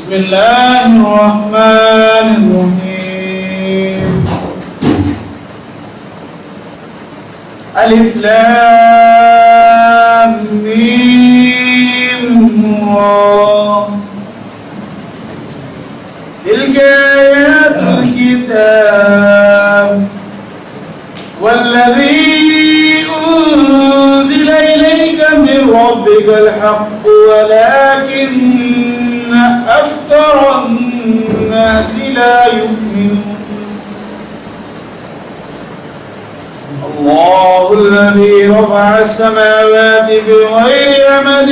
بسم الله الرحمن الرحيم. ألف لام ميم را. تلك آيات الكتاب والذي أنزل إليك من ربك الحق ولكن أكثر الناس لا يؤمنون. الله الذي رفع السماوات بغير عمد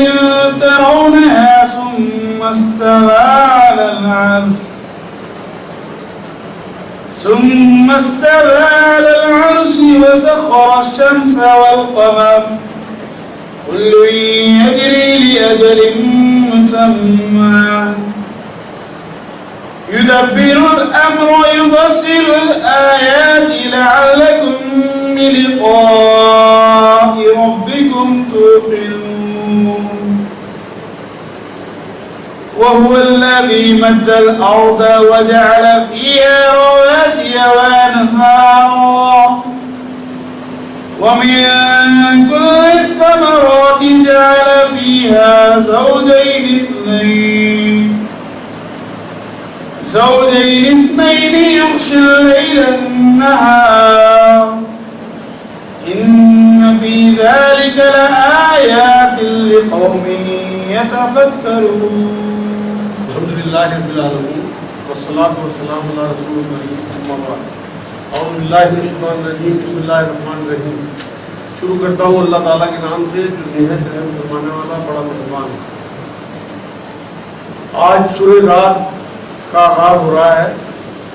ترونها ثم استوى على العرش وسخر الشمس والقمر كل يجري لأجل مسمى يدبر الأمر ويفصل الآيات لعلكم بلقاء ربكم توقنون. وهو الذي مد الأرض وجعل فيها رواسي وأنهارا ومن كل الثمرات جعل فيها زوجين اثنين يغشي الليل النهار إن في ذلك لآيات لقوم يتفكرون. الحمد لله رب العالمين والصلاة والسلام على رسول الله أما بعد. اعوذ باللہ من الشیطان الرجیم بسم اللہ الرحمن الرحیم. شروع کرتا ہوں اللہ تعالیٰ کے نام سے جو نہایت رحم فرمانے والا بڑا مہربان ہے. آج سورہ رات کا آغاز ہو رہا ہے.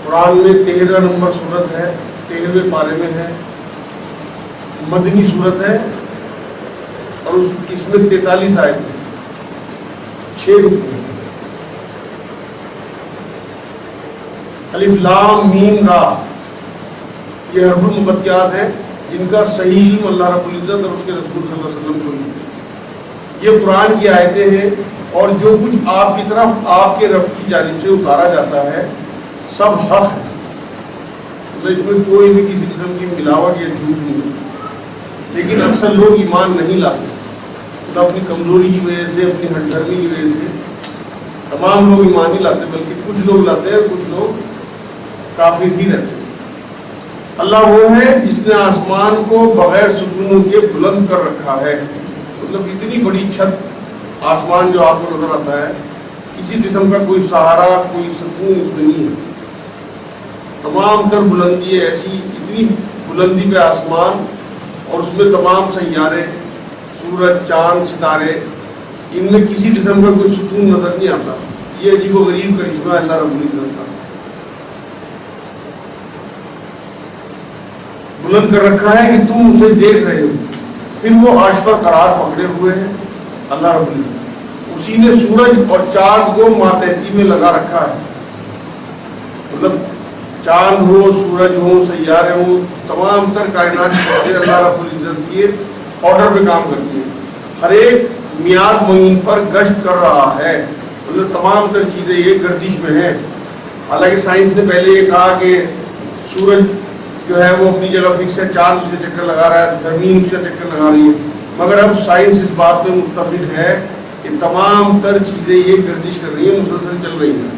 قرآن میں 13 نمبر سورت ہے, 13ویں پارے میں ہے, مدنی سورت ہے اور اس میں 43 آیت ہیں, 6 رکوع ہیں. الف لام میم را یہ حرف المقطعات ہیں جن کا صحیح علم اللہ رب العزت اور اس کے رسول صلی اللہ علیہ وسلم کو ہی. یہ قرآن کی آیتیں ہیں اور جو کچھ آپ کی طرف آپ کے رب کی جانب سے اتارا جاتا ہے سب حق ہے. اس میں کوئی بھی کسی قسم کی ملاوٹ یا جھوٹ نہیں ہے. لیکن اکثر لوگ ایمان نہیں لاتے. تو اپنی کمزوری کی وجہ سے, اپنی ہٹ دھرمی کی وجہ سے تمام لوگ ایمان نہیں لاتے, بلکہ کچھ لوگ لاتے ہیں, کچھ لوگ کافر ہی رہتے ہیں. اللہ وہ ہے جس نے آسمان کو بغیر ستونوں کے بلند کر رکھا ہے. مطلب اتنی بڑی چھت آسمان جو آپ کو نظر آتا ہے, کسی قسم کا کوئی سہارا, کوئی سکون اس میں نہیں ہے. تمام تر بلندی ہے ایسی, اتنی بلندی پہ آسمان اور اس میں تمام سیارے, سورج, چاند, ستارے, ان میں کسی قسم کا کوئی سکون نظر نہیں آتا. یہ عجیب و غریب کرشمہ اللہ رب العزت کا. بلند کر رکھا ہے کہ تم اسے دیکھ رہے ہو. پھر وہ عرش پر قرار پکڑے ہوئے ہیں اللہ رب العزت. اسی نے سورج اور چاند کو ماتحتی میں لگا رکھا ہے. مطلب چاند ہو, سورج ہو, سیارے ہو, تمام تر کائنات اللہ رب العزت کے آرڈر پہ کام کرتی ہے. ہر ایک میعاد معین پر گشت کر رہا ہے. مطلب تمام تر چیزیں یہ گردش میں ہیں. حالانکہ سائنس نے پہلے یہ کہا کہ سورج جو ہے وہ اپنی جگہ فکس ہے, چاند اس سے چکر لگا رہا ہے, زمین اس سے چکر لگا رہی ہے. مگر اب سائنس اس بات میں متفق ہے کہ تمام تر چیزیں یہ گردش کر رہی ہیں, مسلسل چل رہی ہیں.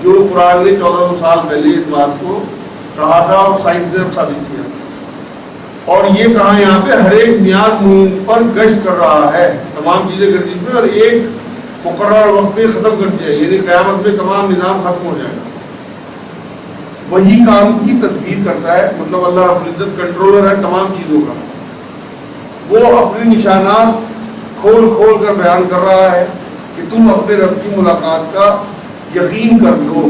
جو قرآن نے 1400 سال پہلے اس بات کو کہا تھا اور سائنس نے اب ثابت کیا. اور یہ کہا یہاں پہ ہر ایک میعاد معین پر گشت کر رہا ہے. تمام چیزیں گردش میں اور ایک مقرر وقت پہ ختم کر دیا, یعنی قیامت میں تمام نظام ختم ہو جائے گا. وہی کام کی تدبیر کرتا ہے. مطلب اللہ رب العزت کنٹرولر ہے تمام چیزوں کا. وہ اپنے نشانات کھول کھول کر بیان کر رہا ہے کہ تم اپنے رب کی ملاقات کا یقین کر لو,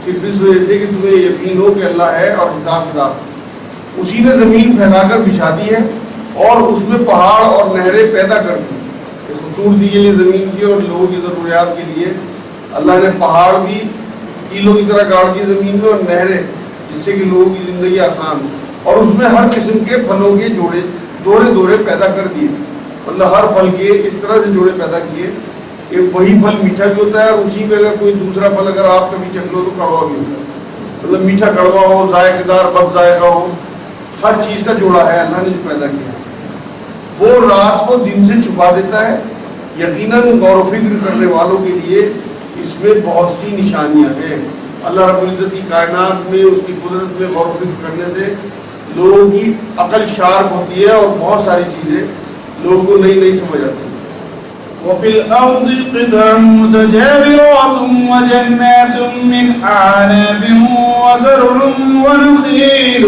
صرف اس وجہ سے کہ تمہیں یقین ہو کہ اللہ ہے اور حساب کتاب. اسی نے زمین پھیلا کر بچھا دی ہے اور اس میں پہاڑ اور نہریں پیدا کر دی. خوبصورتی کے لیے زمین کی اور لوگوں کی ضروریات کے لیے اللہ نے پہاڑ بھی کیلوں کی طرح گاڑ دی زمین میں, اور نہریں جس سے کہ لوگوں کی زندگی آسان ہو. اور اس میں ہر قسم کے پھلوں کے جوڑے دورے پیدا کر دیے. مطلب ہر پھل کے اس طرح سے جوڑے پیدا کیے کہ وہی پھل میٹھا بھی ہوتا ہے اور اسی میں اگر کوئی دوسرا پھل اگر آپ کبھی چکھ لو تو کڑوا بھی ہوتا ہے. مطلب میٹھا کڑوا ہو، ذائقے دار بد ذائقہ ہو، ہر چیز کا جوڑا ہے اللہ نے جو پیدا کیا. وہ رات کو دن سے چھپا دیتا ہے. یقیناً غور و فکر کرنے والوں کے لیے اس میں بہت سی نشانیاں ہیں. اللہ رب العزت کی کائنات میں، اس کی قدرت میں غور و فکر کرنے سے لوگوں کی عقل شارپ ہوتی ہے اور بہت ساری چیزیں لوگوں کو نئی نئی سمجھ آتی ہیں. وفي الأرض قطع متجاورات وجنات من أعناب وزرع ونخيل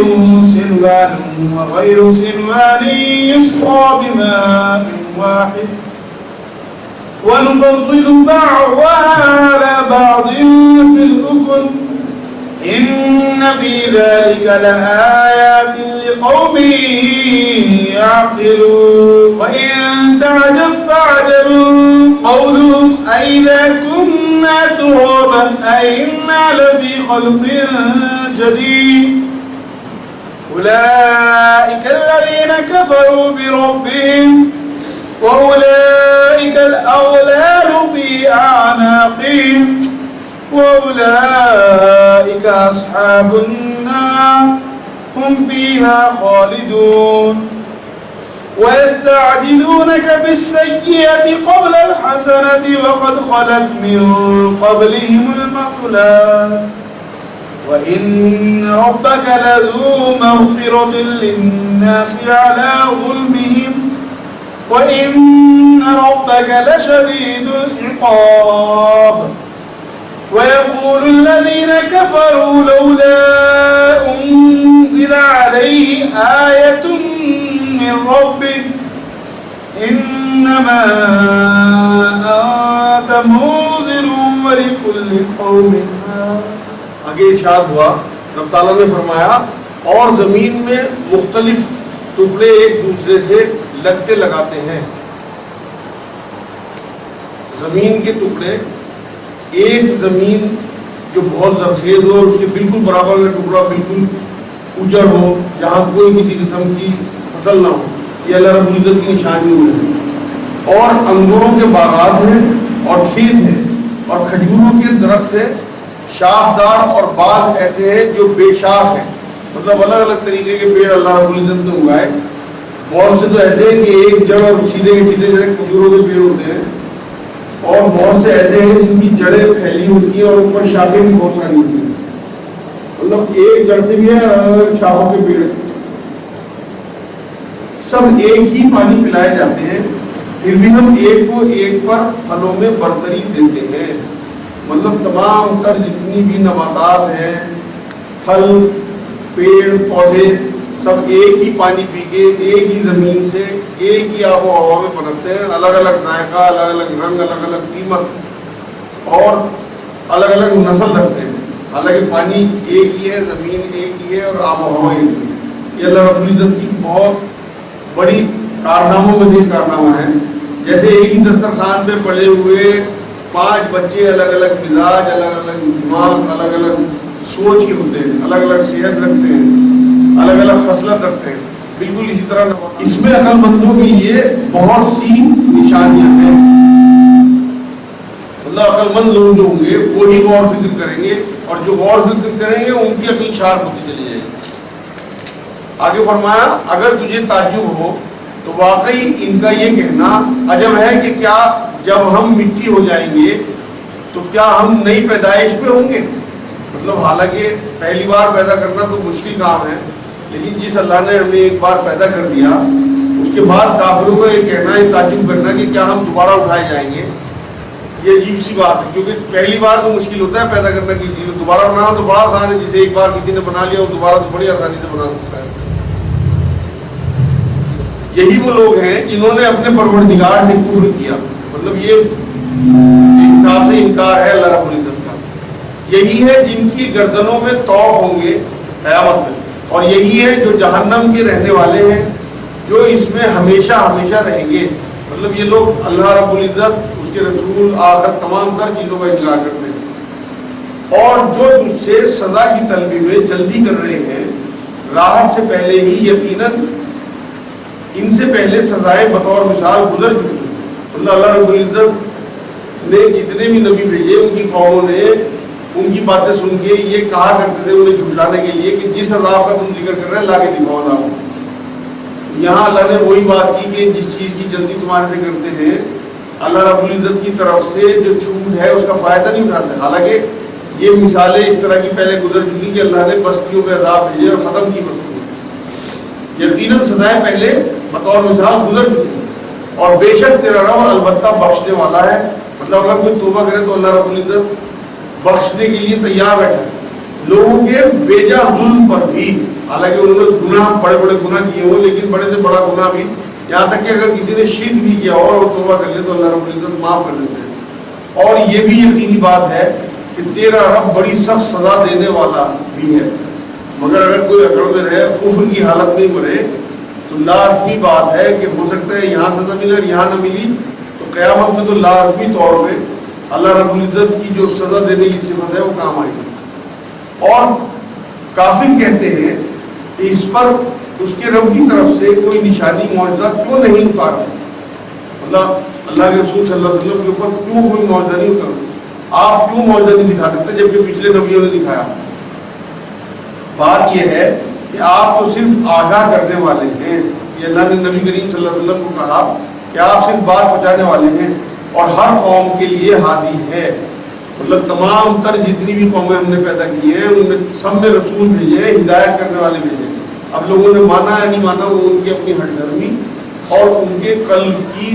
سنوان وغير سنوان يسقى بماء واحد ونفضل بعضها على بعض في الأكل إن في ذلك لآيات لقوم يعقلون وإن تعجب فعجب قولهم أئذا كنا ترابا أئنا لفي خلق جديد أولئك الذين كفروا بربهم وأولئك الأغلال في أعناقهم وأولئك أصحاب النار هم فيها خالدون ويستعجلونك بالسيئة قبل الحسنة وقد خلت من قبلهم المثلات وإن ربك لذو مغفرة للناس على ظلمهم وإن ربك لشديد العقاب ويقول الذين كفروا لولا أنزل عليه آية من ربه إنما أنت منذر ولكل قوم هاد. آگے ارشاد ہوا، رب تعالیٰ نے فرمایا اور زمین میں مختلف ٹکڑے ایک دوسرے سے لگتے لگاتے ہیں. زمین کے ٹکڑے، ایک زمین جو بہت زرخیز ہو اور اس کے بالکل برابر کا ٹکڑا بالکل اجڑ ہو جہاں کوئی کسی قسم کی فصل نہ ہو، یہ اللہ رب العزت کی نشانی ہے. اور انگوروں کے باغات ہیں اور کھیت ہیں اور کھجوروں کے درخت سے شاخدار اور بعض ایسے ہیں جو بے شاخ ہیں. مطلب الگ الگ طریقے کے پیڑ اللہ رب العزت نے اگائے. بہت سے تو ایسے ہیں کہ ایک جڑ اور سیدھے سیدھے جیسے کھجوروں کے پیڑ ہوتے ہیں، اور بہت سے ایسے ہیں جن کی جڑیں پھیلی ہوتی ہیں اور اوپر شاخیں بھی بہت ساری ہوتی ہیں. مطلب ایک جڑ سے بھی ہے شاخوں کے پیڑ. سب ایک ہی پانی پلائے جاتے ہیں، پھر بھی ہم ایک کو ایک پر پھلوں میں برتری دیتے ہیں. مطلب تمام تر جتنی بھی نباتات ہیں، پھل، پیڑ، پودے، سب ایک ہی پانی پی کے ایک ہی زمین سے ایک ہی آب و ہوا میں پنپتے ہیں. الگ الگ ذائقہ، الگ الگ رنگ، الگ الگ قیمت اور الگ الگ نسل رکھتے ہیں. حالانکہ پانی ایک ہی ہے، زمین ایک ہی ہے اور آب و ہوا ایک ہی ہے. یہ اللہ رب العزت کی بہت بڑی کارناموں میں سے کارنامہ ہے. جیسے ایک ہی دسترخوان پہ پڑے ہوئے 5 بچے الگ الگ مزاج، الگ الگ دماغ، الگ الگ سوچ کے ہوتے ہیں، الگ الگ صحت رکھتے ہیں، الگ الگ خصلت رکھتے ہیں. بالکل اسی طرح اس میں عقل مندوں کے لیے بہت سی نشانیاں ہیں. اللہ عقل مند لوگ جو ہوں گے وہی غور فکر کریں گے، اور جو غور فکر کریں گے ان کی عقل شارپ ہوتی چلی جائے گی. آگے فرمایا اگر تجھے تعجب ہو تو واقعی ان کا یہ کہنا عجب ہے کہ کیا جب ہم مٹی ہو جائیں گے تو کیا ہم نئی پیدائش پہ ہوں گے. مطلب حالانکہ پہلی بار پیدا کرنا تو مشکل کام ہے، لیکن جس اللہ نے ہمیں ایک بار پیدا کر دیا اس کے بعد کافروں کو یہ کہنا، یہ تعجب کرنا کہ کیا ہم دوبارہ اٹھائے جائیں گے، یہ عجیب سی بات ہے. کیونکہ پہلی بار تو مشکل ہوتا ہے پیدا کرنا کی چیز، دوبارہ بنانا تو بڑا آسان ہے. جسے ایک بار کسی نے بنا لیا وہ دوبارہ تو بڑی آسانی سے بنا سکتا ہے. یہی وہ لوگ ہیں جنہوں نے اپنے پروردگار سے کفر کیا. مطلب یہ ایک حساب سے انکار ہے اللہ رب العزت کا. یہی ہے جن کی گردنوں میں طوق ہوں گے قیامت میں، اور یہی ہے جو جہنم کے رہنے والے ہیں، جو اس میں ہمیشہ ہمیشہ رہیں گے. مطلب یہ لوگ اللہ رب العزت، اس کے رسول، آخرت، تمام تر چیزوں کا انکار کرتے ہیں. اور جو تجھ سے سزا کی طلبی میں جلدی کر رہے ہیں، راحت سے پہلے ہی یقیناً ان سے پہلے سزائیں بطور مثال گزر چکی ہیں. اللہ رب العزت نے جتنے بھی نبی بھیجے ان کی قوموں نے ان کی باتیں سن کے یہ کہا کرتے تھے انہیں جھٹلانے کے لیے کہ جس عذاب کا تم ذکر کر رہے ہیں لا کے دکھاؤ نا. یہاں اللہ نے وہی بات کی کہ جس چیز کی جلدی تمہارے سے کرتے ہیں اللہ رب العزت کی طرف سے جو چھوٹ ہے اس کا فائدہ نہیں اٹھاتے. حالانکہ یہ مثالیں اس طرح کی پہلے گزر چکی کہ اللہ نے بستیوں پہ عذاب بھیجے اور ختم کی بستیوں. یقیناً سزائیں پہلے بطور مثال گزر چکی اور بے شک تیرا رب البتہ بخشنے والا ہے. مطلب اگر کوئی توبہ کرے تو اللہ رب العزت بخشنے کے لیے تیار بیٹھا ہے لوگوں کے بیجا ظلم پر بھی. حالانکہ انہوں نے گناہ بڑے بڑے گناہ کیے ہوں لیکن بڑے سے بڑا گناہ بھی یہاں تک کہ اگر کسی نے شرک بھی کیا ہو اور توبہ کر لے تو اللہ رب العزت معاف کر دیتے ہیں. اور یہ بھی یقینی بات ہے کہ تیرا رب بڑی سخت سزا دینے والا بھی ہے. مگر اگر کوئی اکڑ میں رہے کفر کی حالت میں مرے تو لازمی بات ہے کہ ہو سکتا ہے یہاں سزا ملے اور یہاں نہ ملی تو قیامت میں تو لازمی طور پہ اللہ رب العزت کی جو سزا دینے کی صفت ہے وہ کام آئے گی. اور کافر کہتے ہیں کہ اس پر اس کے رب کی طرف سے کوئی نشانی معجزہ کیوں نہیں اتارتے. اللہ کے رسول صلی اللہ علیہ وسلم کے اوپر کیوں کوئی معجزہ نہیں اتارتے. آپ کیوں معجزہ نہیں دکھا سکتے جبکہ پچھلے نبیوں نے دکھایا. بات یہ ہے کہ آپ تو صرف آگاہ کرنے والے ہیں. یہ اللہ نے نبی کریم صلی اللہ علیہ وسلم کو کہا کہ آپ صرف بات پہنچانے والے ہیں اور ہر قوم کے لیے ہادی ہے. مطلب تمام تر جتنی بھی قومیں ہم نے پیدا کی ہیں ان میں سب میں رسول بھیجے ہیں ہدایت کرنے والے بھیجے ہیں. اب لوگوں نے مانا یا نہیں مانا وہ ان کی اپنی ہٹ دھرمی اور ان کے قلب کی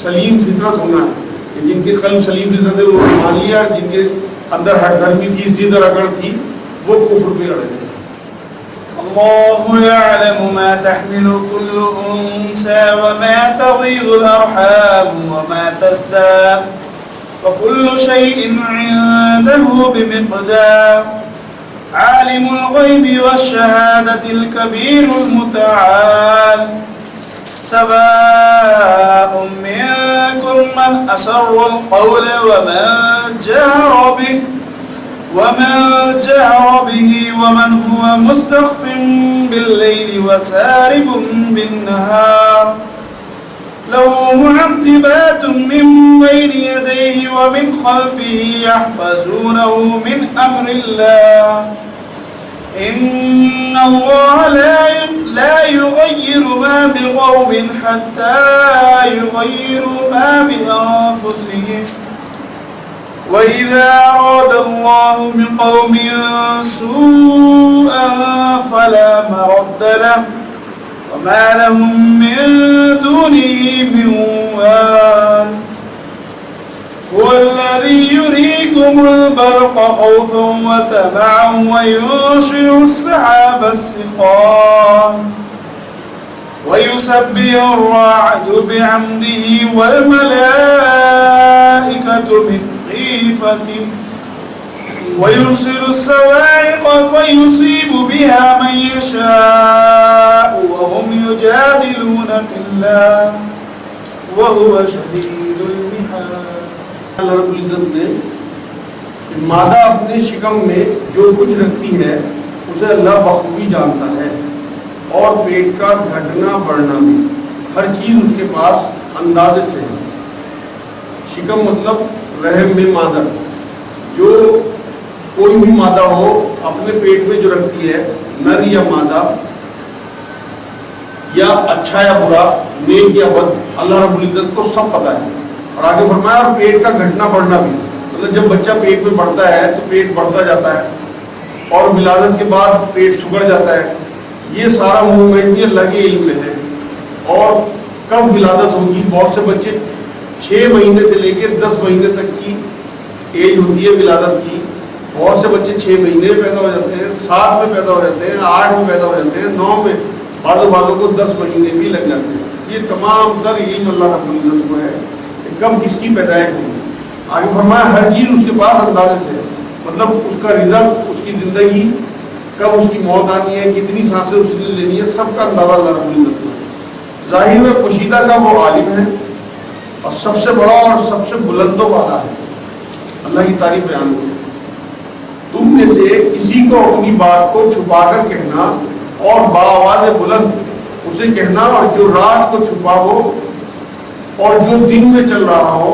سلیم فطرت ہونا ہے کہ جن کے قلب سلیم فطرت ہے انہوں نے مان لیا اور جن کے اندر ہٹ دھرمی تھی ضد اور اکڑ تھی وہ کفر پہ لڑے. الله يعلم ما تحمل كل أنثى وما تغيض الأرحام وما تزداد وكل شيء عنده بمقدار. عالم الغيب والشهادة الكبير المتعال. سواء منكم من أسر القول ومن جهر به ومن هو مستخف بالليل وسارب بالنهار. له معقبات من بين يديه ومن خلفه يحفظونه من أمر الله. إن الله لا يغير ما بقوم حتى يغيروا ما بأنفسهم. وإذا أراد الله بقوم سوءا فلا مرد له وما لهم من دونه من وال. هو الذي يريكم البرق خوفا وطمعا وينشئ السحاب الثقال ويسبح الرعد بحمده والملائكة من خيفته ويرسل الصواعق فيصيب بها من يشاء وهم يجادلون في الله وهو شديد المحال. اللہ رب العزت نے مادہ اپنے شکم میں جو کچھ رکھتی ہے اسے اللہ بخوبی جانتا ہے اور پیٹ کا گھٹنا بڑھنا بھی ہر چیز اس کے پاس اندازے سے ہے. شکم مطلب رحم میں مادہ. جو کوئی بھی مادہ ہو اپنے پیٹ میں جو رکھتی ہے نر یا مادہ یا اچھا یا برا نیک یا بد اللہ رب العزت کو سب پتہ ہے. اور آگے فرمایا اور پیٹ کا گھٹنا بڑھنا بھی مطلب جب بچہ پیٹ میں بڑھتا ہے تو پیٹ بڑھتا جاتا ہے اور ولادت کے بعد پیٹ سکڑ جاتا ہے. یہ سارا موومنٹ بھی اللہ کے علم میں ہے. اور کب ولادت ہوگی بہت سے بچے 6 مہینے سے لے کے 10 مہینے تک کی ایج ہوتی ہے ولادت کی. بہت سے بچے 6 مہینے میں پیدا ہو جاتے ہیں 7 میں پیدا ہو جاتے ہیں 8 میں پیدا ہو جاتے ہیں 9 میں بعضوں کو 10 مہینے بھی لگ جاتے ہیں. یہ تمام تر علم اللہ رب العزت کو ہے کہ کب کس کی پیدائش ہوگی. آگے فرمایا ہر چیز اس کے پاس اندازے سے ہے. مطلب اس کا رزق اس کی زندگی کب اس کی موت آنی ہے کتنی سانسیں اس نے لینی ہے سب کا اندازہ اللہ رب العزت کو ہے. ظاہر میں پوشیدہ کا وہ عالم ہے اور سب سے بڑا اور سب سے بلند و بالا ہے. اللہ کی تعریف بیان ہوئی. تم میں سے کسی کو اپنی بات کو چھپا کر کہنا اور بآواز بلند اسے کہنا اور جو رات کو چھپا ہو اور جو دن میں چل رہا ہو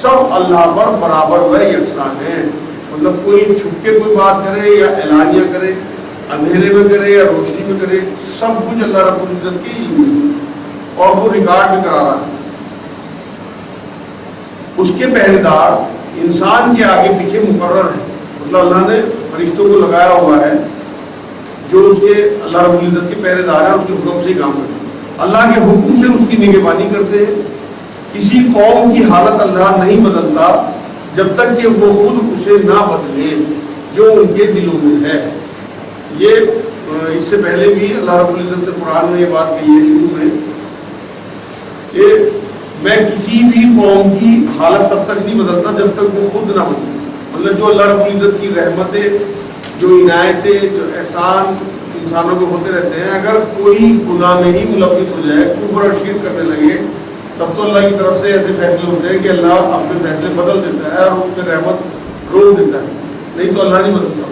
سب اللہ پر برابر و یکساں ہیں. مطلب کوئی چھپ کے کوئی بات کرے یا اعلانیہ کرے، اندھیرے میں کرے یا روشنی میں کرے، سب کچھ اللہ رب العزت کی علم ہے اور وہ ریکارڈ بھی کرا رہا ہے. اس کے پہرے دار انسان کے آگے پیچھے مقرر ہے. مطلب اللہ نے فرشتوں کو لگایا ہوا ہے جو اس کے اللہ رب العزت کے پہرے دار ہیں، اس کے حکم سے ہی کام کرتے ہیں. اللہ کے حکم سے اس کی نگہبانی کرتے ہیں. کسی قوم کی حالت اللہ نہیں بدلتا جب تک کہ وہ خود اسے نہ بدلے جو ان کے دلوں میں ہے. یہ اس سے پہلے بھی اللہ رب العزت نے قرآن میں یہ بات کہی ہے شروع میں کہ میں کسی بھی قوم کی حالت تب تک نہیں بدلتا جب تک وہ خود نہ بدلے. مطلب جو اللہ رب العزت کی رحمتیں، جو عنایتیں، جو احسان انسانوں کو ہوتے رہتے ہیں، اگر کوئی گناہ میں ہی ملوث ہو جائے، کفر اور شرک کرنے لگے، تب تو اللہ کی طرف سے ایسے فیصلے ہوتے ہیں کہ اللہ اپنے فیصلے بدل دیتا ہے اور اس پہ رحمت روک دیتا ہے، نہیں تو اللہ نہیں بدلتا.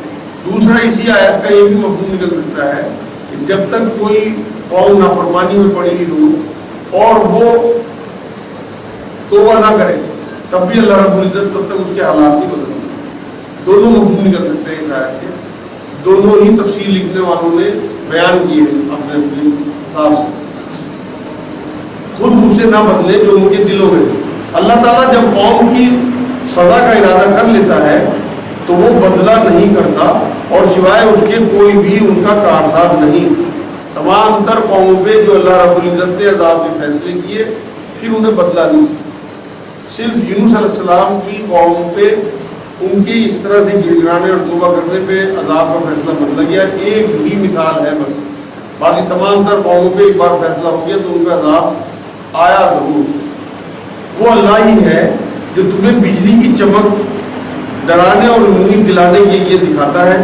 دوسرا اسی آیت کا یہ بھی مفہوم نکل سکتا ہے کہ جب تک کوئی قوم نافرمانی میں پڑی ہو اور وہ توبہ نہ کرے تب بھی اللہ رب العزت تب تک اس کے حالات نہیں بدلتے. دونوں مفہوم نکل سکتے ہیں اس آیت کے. دونوں ہی تفسیر لکھنے والوں نے بیان کیے اپنے اپنے حساب سے. خود ان سے نہ بدلے جو ان کے دلوں میں. اللہ تعالیٰ جب قوم کی سزا کا ارادہ کر لیتا ہے تو وہ بدلہ نہیں کرتا اور سوائے اس کے کوئی بھی ان کا کارساز نہیں. تمام تر قوموں پہ جو اللہ رب العزت نے عذاب کے فیصلے کیے پھر انہیں بدلہ نہیں. صرف یونس علیہ السلام کی قوم پہ ان کے اس طرح سے گڑگڑانے اور توبہ کرنے پہ عذاب کا فیصلہ بدلا گیا. ایک ہی مثال ہے بس. باقی تمام تر قوموں پہ ایک بار فیصلہ ہو گیا تو ان کا عذاب آیا ضرور. وہ اللہ ہی ہے جو تمہیں بجلی کی چمک ڈرانے اور امید دلانے کے لیے دکھاتا ہے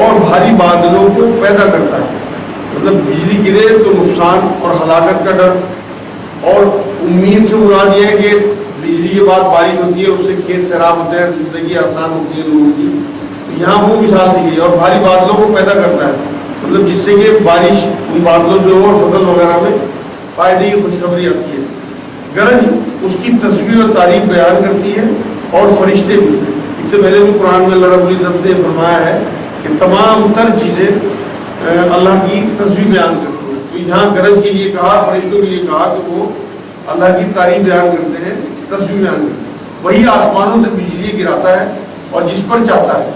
اور بھاری بادلوں کو پیدا کرتا ہے. مطلب بجلی گرے تو نقصان اور ہلاکت کا ڈر، اور امید سے مراد یہ ہے کہ بجلی کے بعد بارش ہوتی ہے، اس سے کھیت سیراب ہوتے ہیں، زندگی آسان ہوتی ہے لوگوں کی. یہاں وہ مثال دی گئی. اور بھاری بادلوں کو پیدا کرتا ہے مطلب جس سے کہ بارش ان بادلوں جو اور فصل وغیرہ میں فائدے کی خوشخبری آتی ہے. گرج اس کی تصویر اور تعریف بیان کرتی ہے اور فرشتے بھی. اس سے پہلے بھی قرآن میں اللہ رب العزت نے فرمایا ہے کہ تمام تر چیزیں اللہ کی تصویر بیان کرتی ہیں. تو یہاں گرج کے لیے کہا، فرشتوں کے لیے کہا کہ وہ اللہ کی تعریف بیان کرتے ہیں، تصویر بیان کرتے ہیں. وہی آسمانوں سے بجلی گراتا ہے اور جس پر چاہتا ہے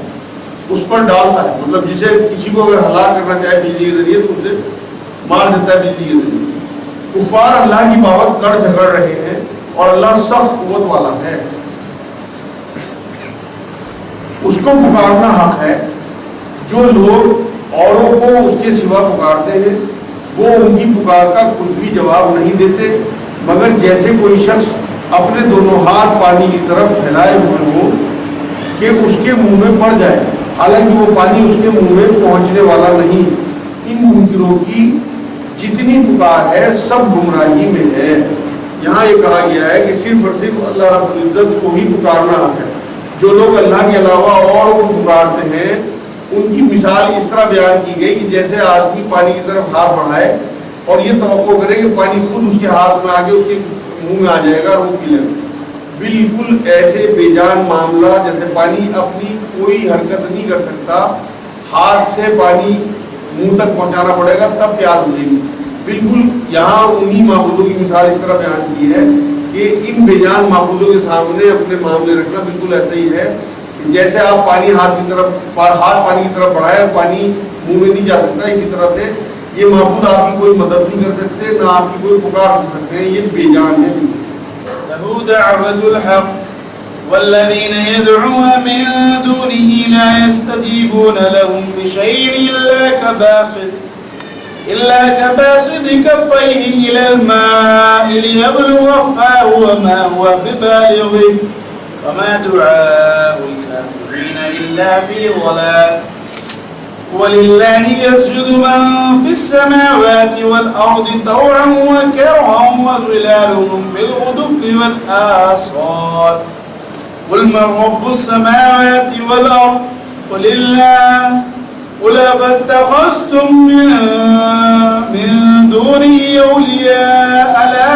اس پر ڈالتا ہے. مطلب جسے کسی کو اگر ہلاک کرنا چاہے بجلی کے ذریعے تو اسے مار دیتا ہے بجلی کے ذریعے. کفار اللہ کی بابت لڑ جھگڑ رہے ہیں اور اللہ سخت قوت والا ہے. اس کو پکارنا حق ہے. جو لوگ اوروں کو اس کے سوا پکارتے ہیں وہ ان کی پکار کا کچھ بھی جواب نہیں دیتے مگر جیسے کوئی شخص اپنے دونوں ہاتھ پانی کی طرف پھیلائے ہوئے ہو کہ اس کے منہ میں پڑ جائے، حالانکہ وہ پانی اس کے منہ میں پہنچنے والا نہیں. ان منکروں کی جتنی پکار ہے سب گمراہی میں ہے. یہاں یہ کہا گیا ہے کہ صرف اور صرف اللہ رب العزت کو ہی پکارنا ہے. جو لوگ اللہ کے علاوہ اوروں کو پکارتے ہیں ان کی مثال اس طرح بیان کی گئی کہ جیسے آدمی پانی کی طرف ہاتھ بڑھائے اور یہ توقع کرے کہ پانی خود اس کے ہاتھ میں آگے اس کے منہ میں آ جائے گا اور وہ پی لے گا. بالکل ایسے بے جان معاملہ جیسے پانی اپنی کوئی حرکت نہیں کر سکتا، ہاتھ سے پانی منہ تک پہنچانا پڑے گا تب پیاس بجھے گی. بالکل یہاں انہی معبودوں کی مثال اس طرح بیان کی ہے کہ ان بے جان معبودوں کے سامنے اپنے معاملے رکھنا بالکل ایسا ہی ہے کہ جیسے آپ پانی ہاتھ پانی کی طرف بڑھائے اور پانی منہ میں نہیں جا سکتا، اسی طرح سے یہ معبود آپ کی کوئی مدد نہیں کر سکتے، نہ آپ کی کوئی پکار سن سکتے ہیں. یہ بے جان ہے. له دعوة الحق والذين يدعون من دونه لا يستجيبون لهم بشيء إلا كباسط كفيه إلى الماء ليبلغ فاه وما هو ببالغه وما دعاء الكافرين إلا في ضلال. ولله يسجد من في السماوات والأرض طوعا وكرها وظلالهم بالغدو والآصال. قل من رب السماوات والأرض قل الله قل أفاتخذتم من دونه أولياء لا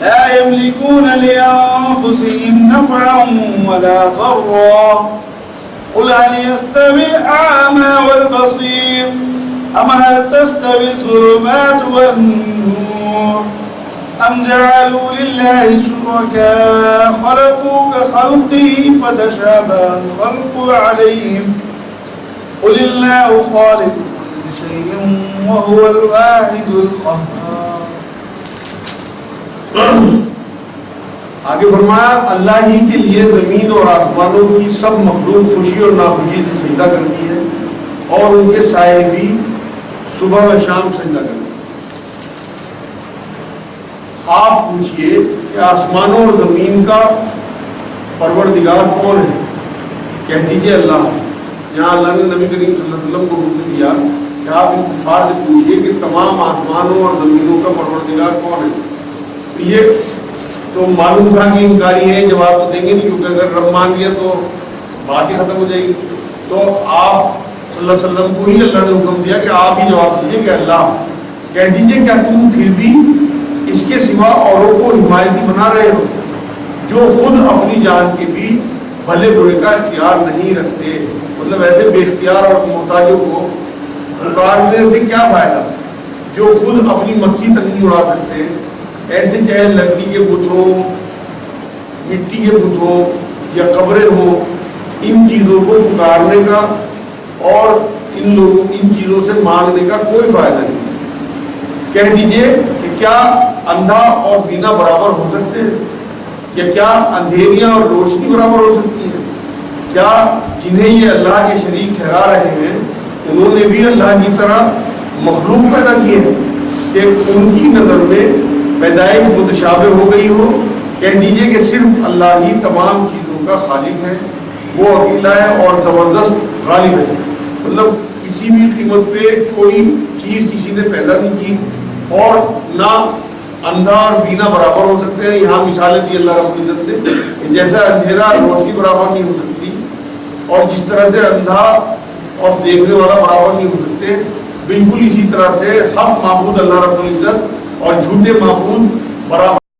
لا يملكون لأنفسهم نفعا ولا ضرا قل هل يستوي الأعمى والبصير أم هل تستوي الظلمات والنور أم جعلوا لله شركاء خلقوا كخلقه فتشابه الخلق عليهم قل الله خالق كل شيء وهو الواحد القهار. آگے فرمایا اللہ ہی کے لیے زمین اور آسمانوں کی سب مخلوق خوشی اور ناخوشی سے سجدہ کرتی ہے اور ان کے سائے بھی صبح و شام سجدہ کرتے ہیں. آپ پوچھئے کہ آسمانوں اور زمین کا پروردگار کون ہے؟ کہہ دیجئے اللہ. یہاں اللہ نے نبی کریم صلی اللہ علیہ وسلم کو حکم دیا کہ آپ ان کفار سے پوچھئے کہ تمام آسمانوں اور زمینوں کا پروردگار کون ہے. یہ تو معلوم تھا کہ انکاری ہے، جواب تو دیں گے نہیں، کیونکہ اگر رب مان لیا تو بات ہی ختم ہو جائے گی. تو آپ صلی اللہ علیہ وسلم کو ہی اللہ نے حکم دیا کہ آپ ہی جواب دیجیے کہ اللہ. کہہ دیجیے کیا تم پھر بھی اس کے سوا اوروں کو حمایتی بنا رہے ہو جو خود اپنی جان کے بھی بھلے برے کا اختیار نہیں رکھتے؟ مطلب ایسے بے اختیار اور محتاجوں کو پکارنے سے کیا فائدہ جو خود اپنی مکھی تک نہیں اڑا سکتے. ایسے چاہے لکڑی کے بت ہوں، مٹی کے بت ہوں یا قبریں ہوں، ان چیزوں کو پکارنے کا اور ان چیزوں سے مانگنے کا کوئی فائدہ نہیں. کہہ دیجئے کہ کیا اندھا اور بینا برابر ہو سکتے ہیں؟ یا کیا اندھیریاں اور روشنی برابر ہو سکتی ہیں؟ کیا جنہیں یہ اللہ کے شریک ٹھہرا رہے ہیں انہوں نے بھی اللہ کی طرح مخلوق پیدا کی ہے کہ ان کی نظر میں پیدائش متشابہ ہو گئی ہو؟ کہہ دیجئے کہ صرف اللہ ہی تمام چیزوں کا خالق ہے، وہ اکیلا ہے اور زبردست غالب ہے. مطلب کسی بھی قیمت پہ کوئی چیز کسی نے پیدا نہیں کی اور نہ اندھا اور بینا برابر ہو سکتے ہیں. یہاں مثالیں دی اللہ رب العزت نے کہ جیسا اندھیرا روشنی برابر نہیں ہو سکتی اور جس طرح سے اندھا اور دیکھنے والا برابر نہیں ہو سکتے، بالکل اسی طرح سے حق معبود اللہ رب العزت اور جھوٹے معبود برابر